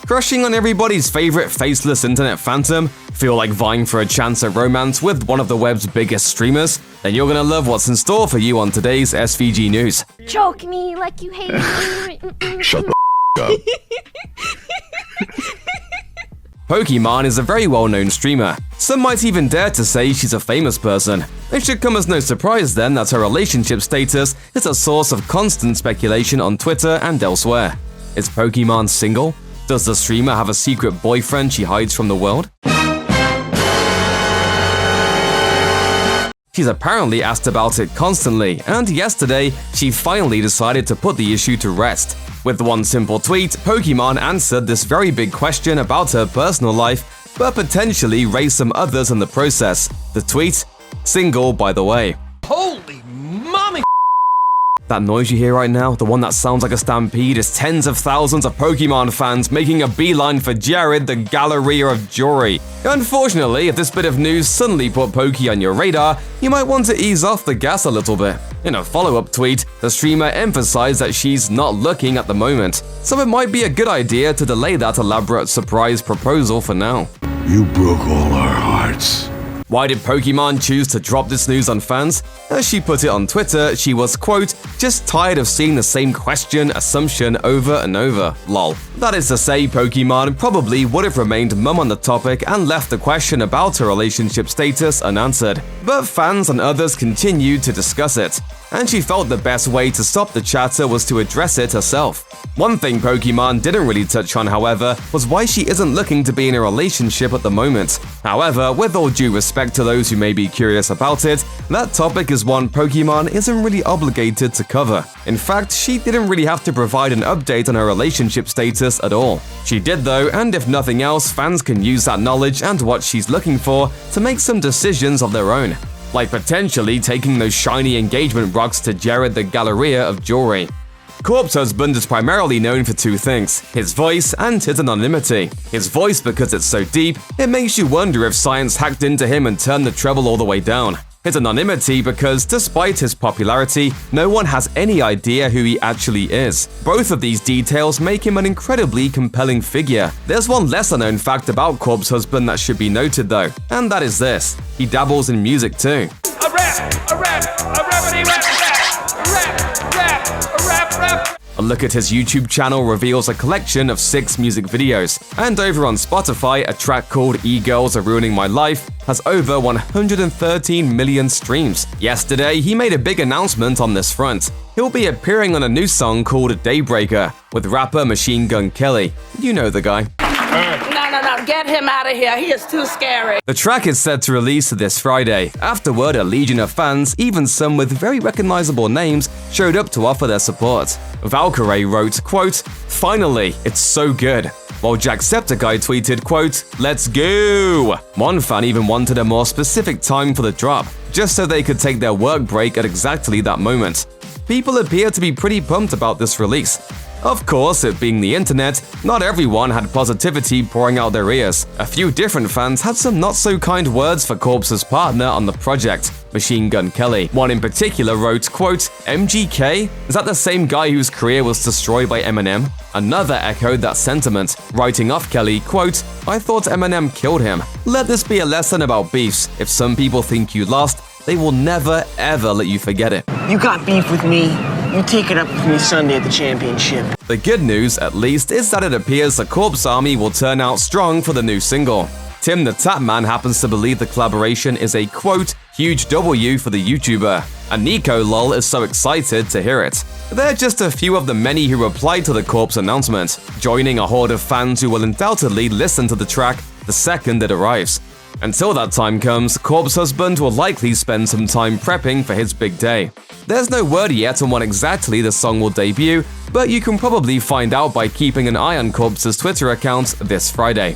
Crushing on everybody's favorite faceless internet phantom? Feel like vying for a chance at romance with one of the web's biggest streamers? Then you're gonna love what's in store for you on today's SVG News. Choke me like you hate me. Shut the up. Pokimane is a very well-known streamer. Some might even dare to say she's a famous person. It should come as no surprise then that her relationship status is a source of constant speculation on Twitter and elsewhere. Is Pokimane single? Does the streamer have a secret boyfriend she hides from the world? She's apparently asked about it constantly, and yesterday, she finally decided to put the issue to rest. With one simple tweet, Pokimane answered this very big question about her personal life, but potentially raised some others in the process. The tweet? Single, by the way. Holy mommy! That noise you hear right now, the one that sounds like a stampede, is tens of thousands of Pokimane fans making a beeline for Jared, the Galleria of Jewelry. Unfortunately, if this bit of news suddenly put Poki on your radar, you might want to ease off the gas a little bit. In a follow-up tweet, the streamer emphasized that she's not looking at the moment, so it might be a good idea to delay that elaborate surprise proposal for now. You broke all our hearts. Why did Pokimane choose to drop this news on fans? As she put it on Twitter, she was, quote, just tired of seeing the same question, assumption over and over, lol. That is to say, Pokimane probably would have remained mum on the topic and left the question about her relationship status unanswered. But fans and others continued to discuss it, and she felt the best way to stop the chatter was to address it herself. One thing Pokimane didn't really touch on, however, was why she isn't looking to be in a relationship at the moment. However, with all due respect to those who may be curious about it, that topic is one Pokimane isn't really obligated to cover. In fact, she didn't really have to provide an update on her relationship status at all. She did though, and if nothing else, fans can use that knowledge and what she's looking for to make some decisions of their own. Like potentially taking those shiny engagement rocks to Jared the Galleria of Jewelry. Corpse Husband is primarily known for two things, his voice and his anonymity. His voice because it's so deep, it makes you wonder if science hacked into him and turned the treble all the way down. His anonymity because, despite his popularity, no one has any idea who he actually is. Both of these details make him an incredibly compelling figure. There's one lesser-known fact about Corpse Husband that should be noted though, and that is this: he dabbles in music too. A look at his YouTube channel reveals a collection of 6 music videos, and over on Spotify, a track called E-Girls Are Ruining My Life has over 113 million streams. Yesterday, he made a big announcement on this front. He'll be appearing on a new song called Daybreaker with rapper Machine Gun Kelly. You know the guy. No, get him out of here. He is too scary. The track is set to release this Friday. Afterward, a legion of fans, even some with very recognizable names, showed up to offer their support. Valkyrie wrote, quote, finally, it's so good. While Jacksepticeye tweeted, quote, let's go. One fan even wanted a more specific time for the drop, just so they could take their work break at exactly that moment. People appear to be pretty pumped about this release. Of course, it being the internet, not everyone had positivity pouring out their ears. A few different fans had some not-so-kind words for Corpse's partner on the project, Machine Gun Kelly. One in particular wrote, quote, MGK? Is that the same guy whose career was destroyed by Eminem? Another echoed that sentiment, writing off Kelly, quote, I thought Eminem killed him. Let this be a lesson about beefs. If some people think you lost, they will never ever let you forget it. You got beef with me. You take it up with me Sunday at the championship. The good news, at least, is that it appears the Corpse Army will turn out strong for the new single. Tim the Tapman happens to believe the collaboration is a, quote, huge W for the YouTuber, and Nico lol is so excited to hear it. They're just a few of the many who replied to the Corpse announcement, joining a horde of fans who will undoubtedly listen to the track the second it arrives. Until that time comes, Corpse Husband will likely spend some time prepping for his big day. There's no word yet on when exactly the song will debut, but you can probably find out by keeping an eye on Corpse's Twitter account this Friday.